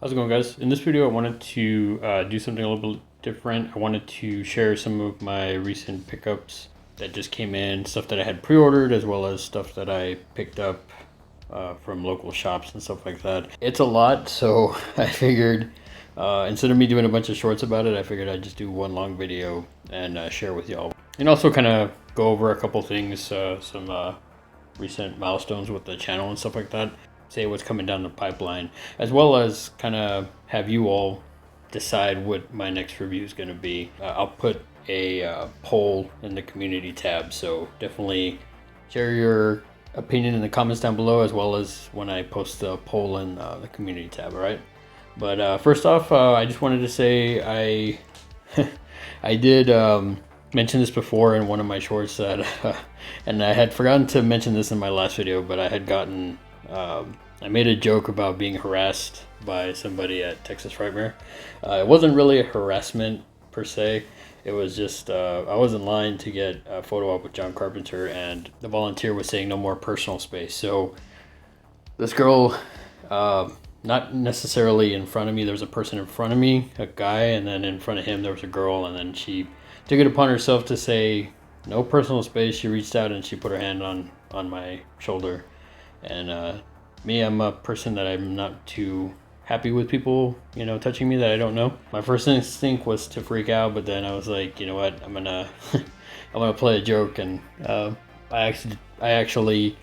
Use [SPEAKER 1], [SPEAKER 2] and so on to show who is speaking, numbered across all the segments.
[SPEAKER 1] How's it going, guys? In this video I wanted to do something a little bit different. I wanted to share some of my recent pickups that just came in, stuff that I had pre-ordered as well as stuff that I picked up from local shops and stuff like that. It's a lot, so I figured instead of me doing a bunch of shorts about it, I figured I'd just do one long video and share with y'all. And also kind of go over a couple things, some recent milestones with the channel and stuff like that. Say what's coming down the pipeline, as well as kind of have you all decide what my next review is going to be. I'll put a poll in the community tab, so definitely share your opinion in the comments down below, as well as when I post the poll in the community tab. All right, but first off, I just wanted to say I did mention this before in one of my shorts that and I had forgotten to mention this in my last video, but I had gotten I made a joke about being harassed by somebody at Texas Frightmare. It wasn't really a harassment per se. It was just I was in line to get a photo op with John Carpenter, and the volunteer was saying no more personal space. So this girl, not necessarily in front of me, there was a person in front of me, a guy, and then in front of him there was a girl, and then she took it upon herself to say no personal space. She reached out and she put her hand on my shoulder. And me, I'm a person that I'm not too happy with people, touching me that I don't know. My first instinct was to freak out, but then I was like, you know what, I'm gonna play a joke, and I actually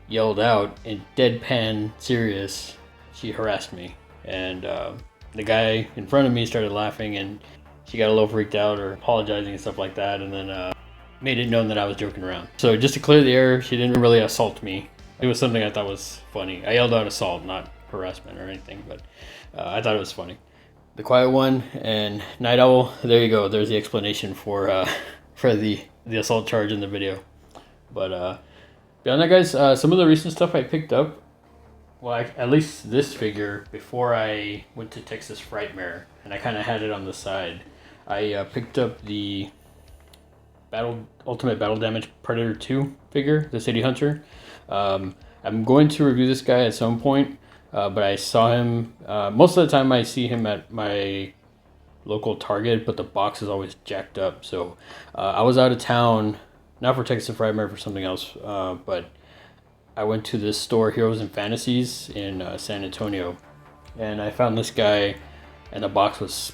[SPEAKER 1] yelled out in deadpan serious, she harassed me, and the guy in front of me started laughing, and she got a little freaked out or apologizing and stuff like that, and then made it known that I was joking around. So just to clear the air, she didn't really assault me. It was something I thought was funny. I yelled out assault, not harassment or anything, but I thought it was funny. The quiet one and Night Owl, there you go. There's the explanation for the assault charge in the video. But beyond that, guys, some of the recent stuff I picked up, well, at least this figure, before I went to Texas Frightmare, and I kind of had it on the side. I picked up the Ultimate Battle Damage Predator 2 figure, the City Hunter. I'm going to review this guy at some point, but I saw him, most of the time I see him at my local Target, but the box is always jacked up. So I was out of town, not for Texas Frightmare, for something else, but I went to this store, Heroes and Fantasies, in San Antonio, and I found this guy, and the box was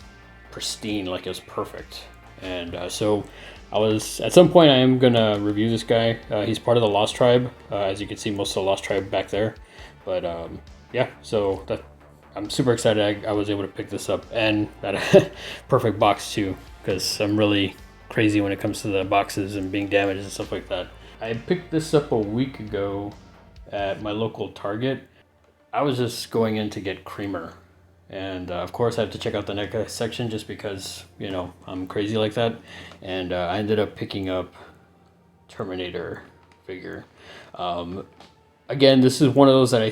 [SPEAKER 1] pristine, like it was perfect. And so at some point I am gonna review this guy. He's part of the Lost Tribe, as you can see, most of the Lost Tribe back there. But yeah, so I'm super excited I was able to pick this up, and that perfect box too, because I'm really crazy when it comes to the boxes and being damaged and stuff like that. I picked this up a week ago at my local Target. I was just going in to get creamer. And of course I have to check out the NECA section just because, I'm crazy like that. And I ended up picking up Terminator figure. Again, this is one of those that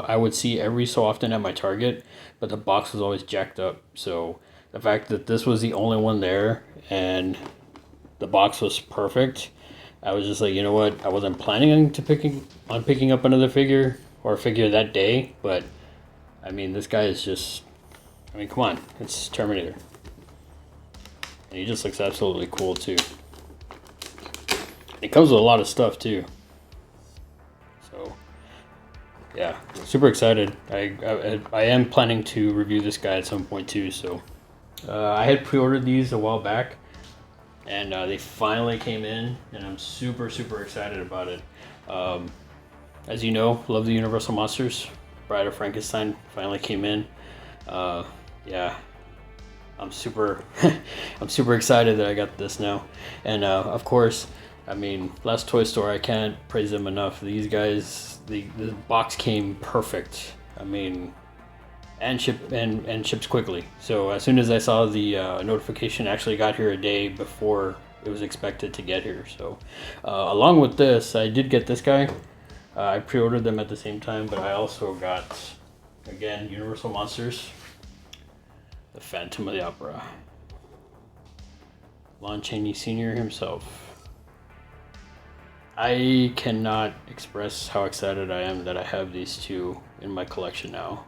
[SPEAKER 1] I would see every so often at my Target, but the box was always jacked up. So the fact that this was the only one there and the box was perfect, I was just like, you know what? I wasn't planning on picking up another figure or a figure that day, but I mean, this guy is just, come on, it's Terminator. And he just looks absolutely cool too. It comes with a lot of stuff too. So, yeah, super excited. I am planning to review this guy at some point too. So, I had pre-ordered these a while back, and they finally came in, and I'm super excited about it. As you know, love the Universal Monsters. Bride of Frankenstein finally came in. Yeah, I'm super excited that I got this now. And of course, last toy store, I can't praise them enough. These guys, the box came perfect. And ships quickly. So as soon as I saw the notification, actually got here a day before it was expected to get here. So along with this, I did get this guy. I pre-ordered them at the same time, but I also got, again, Universal Monsters, the Phantom of the Opera, Lon Chaney Sr. himself. I cannot express how excited I am that I have these two in my collection now.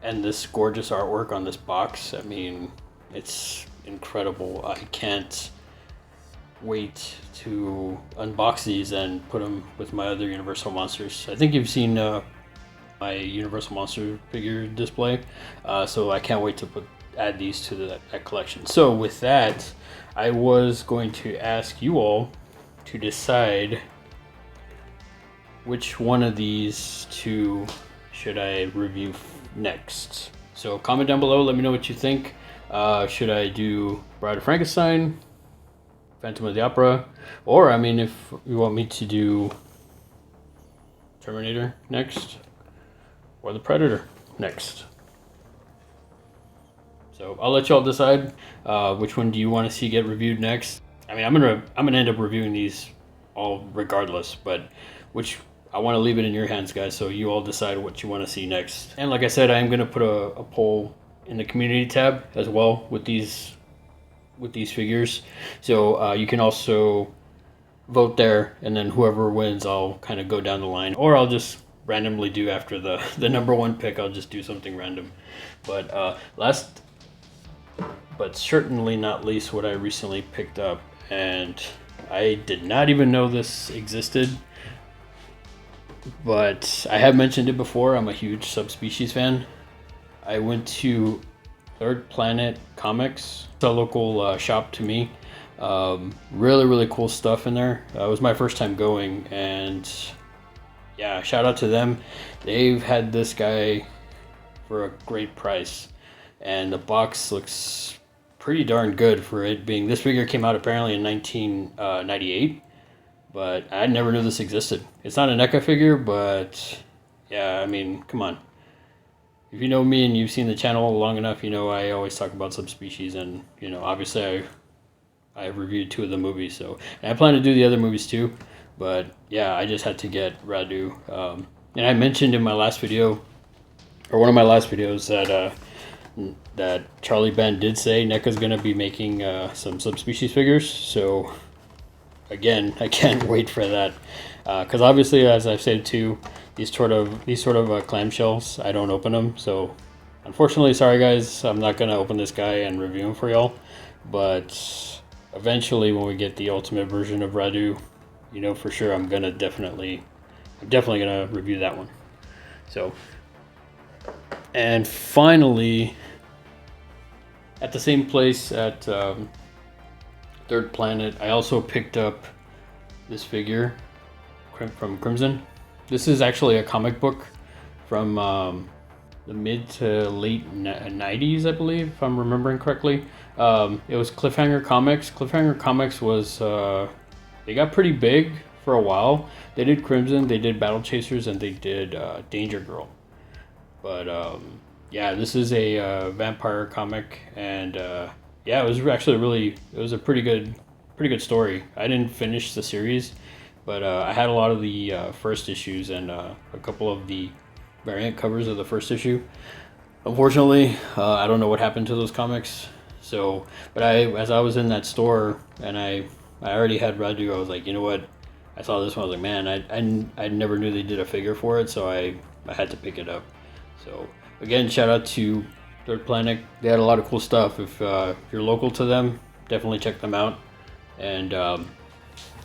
[SPEAKER 1] and this gorgeous artwork on this box. I mean, it's incredible. I can't wait to unbox these and put them with my other Universal Monsters. I think you've seen my Universal Monster figure display, so I can't wait to add these to that collection. So with that, I was going to ask you all to decide which one of these two should I review next. So comment down below, let me know what you think. Should I do Bride of Frankenstein, Phantom of the Opera, or I mean, if you want me to do Terminator next, or the Predator next. So I'll let y'all decide which one do you want to see get reviewed next. I mean, I'm gonna end up reviewing these all regardless, but which I want to leave it in your hands, guys. So you all decide what you want to see next. And like I said, I am gonna put a poll in the community tab as well with these figures. So you can also vote there, and then whoever wins, I'll kind of go down the line, or I'll just randomly do after the number one pick. I'll just do something random. But last but certainly not least, what I recently picked up, and I did not even know this existed, but I have mentioned it before. I'm a huge Subspecies fan. I went to Third Planet Comics, it's a local shop to me. Really cool stuff in there. It was my first time going, and yeah, shout out to them. They've had this guy for a great price, and the box looks pretty darn good for it being, this figure came out apparently in 1998, but I never knew this existed. It's not a NECA figure, but yeah, I mean, come on. If you know me and you've seen the channel long enough, you know I always talk about Subspecies, and you know, obviously I reviewed 2 of the movies, so, and I plan to do the other movies too, but yeah, I just had to get Radu. And I mentioned in my last video, or one of my last videos, that Charlie Ben did say NECA's gonna be making some Subspecies figures. So again, I can't wait for that, because obviously, as I've said too, these sort of clamshells, I don't open them. So unfortunately, sorry guys, I'm not gonna open this guy and review him for y'all. But eventually, when we get the ultimate version of Radu, you know for sure I'm definitely gonna review that one. So, and finally, at the same place at Third Planet, I also picked up this figure from Crimson. This is actually a comic book from the mid to late 90s, I believe, if I'm remembering correctly. It was Cliffhanger Comics. Cliffhanger Comics was, they got pretty big for a while. They did Crimson, they did Battle Chasers, and they did Danger Girl. But yeah, this is a vampire comic, and yeah, it was actually it was a pretty good story. I didn't finish the series, but I had a lot of the first issues and a couple of the variant covers of the first issue. Unfortunately, I don't know what happened to those comics. So, but as I was in that store and I already had Radu, I was like, you know what? I saw this one, I was like, man, I never knew they did a figure for it, so I had to pick it up. So again, shout out to Third Planet. They had a lot of cool stuff. If you're local to them, definitely check them out. And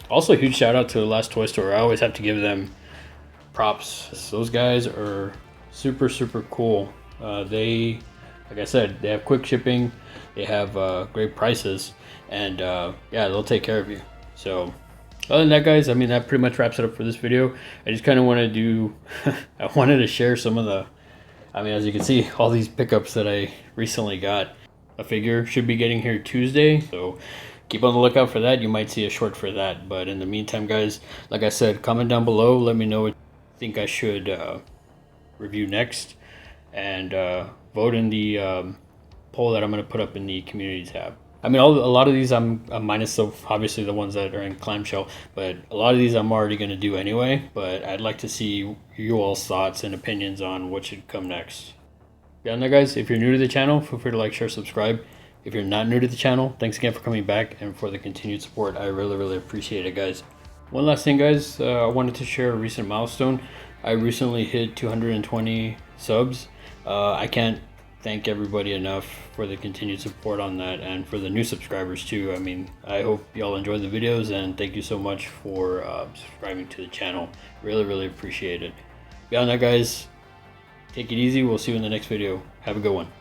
[SPEAKER 1] also a huge shout out to the Last Toy Store. I always have to give them props. Those guys are super cool. They, like I said, they have quick shipping, they have great prices, and yeah, they'll take care of you. So other than that, guys, I mean, that pretty much wraps it up for this video. I just kind of want to do I wanted to share some of the, I mean, as you can see, all these pickups that I recently got. A figure should be getting here Tuesday, so keep on the lookout for that. You might see a short for that. But in the meantime, guys, like I said, comment down below. Let me know what you think I should review next. And vote in the poll that I'm going to put up in the community tab. I mean, a lot of these I'm minus obviously the ones that are in clamshell, but a lot of these I'm already going to do anyway. But I'd like to see you all's thoughts and opinions on what should come next. Down there, guys, if you're new to the channel, feel free to like, share, subscribe. If you're not new to the channel, thanks again for coming back and for the continued support. I really appreciate it, guys. One last thing, guys, I wanted to share a recent milestone. I recently hit 220 subs. I can't thank everybody enough for the continued support on that, and for the new subscribers too. I mean, I hope y'all enjoy the videos, and thank you so much for subscribing to the channel. Really appreciate it. Beyond that, guys, take it easy. We'll see you in the next video. Have a good one.